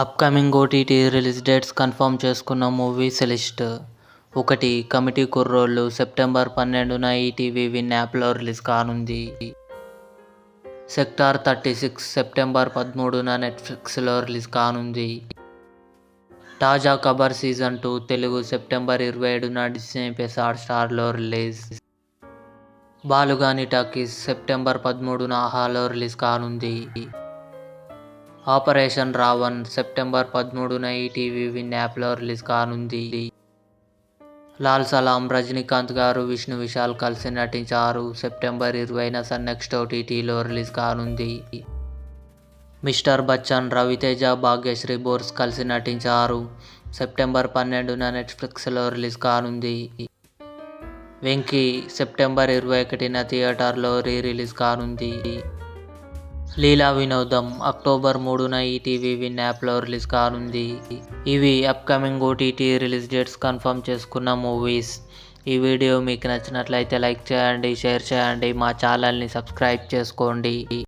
Upcoming OTT release dates confirm చేసుకున్న movies list. 1. Committee Kurrollu September 12న ETV Win యాప్లో release కానుంది. సెక్టార్ 36 సెప్టెంబర్ 13న నెట్ఫ్లిక్స్లో రిలీజ్ కానుంది. తాజా ఖబర్ సీజన్ 2 తెలుగు సెప్టెంబర్ 27న డిస్నీ ప్లస్ హాట్‌స్టార్లో రిలీజ్. బాలుగాని టాకీస్ సెప్టెంబర్ 13న ఆహాలో రిలీజ్ కానుంది. ఆపరేషన్ రావణ్ సెప్టెంబర్ 13న ఈటీవీ విన్ యాప్లో రిలీజ్ కానుంది. లాల్ సలాం రజనీకాంత్ గారు, విష్ణు విశాల్ కలిసి నటించారు. సెప్టెంబర్ 20న సన్ నెక్స్ట్ ఓటీటీలో రిలీజ్ కానుంది. మిస్టర్ బచ్చన్ రవితేజ, భాగ్యశ్రీ బోర్స్ కలిసి నటించారు. సెప్టెంబర్ 12న నెట్ఫ్లిక్స్లో రిలీజ్ కానుంది. వెంకీ సెప్టెంబర్ 21న థియేటర్లో రిలీజ్ కానుంది. లీలా వినోదం అక్టోబర్ 3న ఈటీవీ విన్ యాప్లో రిలీజ్ కానుంది. ఇవి upcoming OTT release dates confirm చేసుకున్న మూవీస్. ఈ వీడియో మీకు నచ్చినట్లయితే లైక్ చేయండి, షేర్ చేయండి, మా ఛానల్ని సబ్స్క్రైబ్ చేసుకోండి.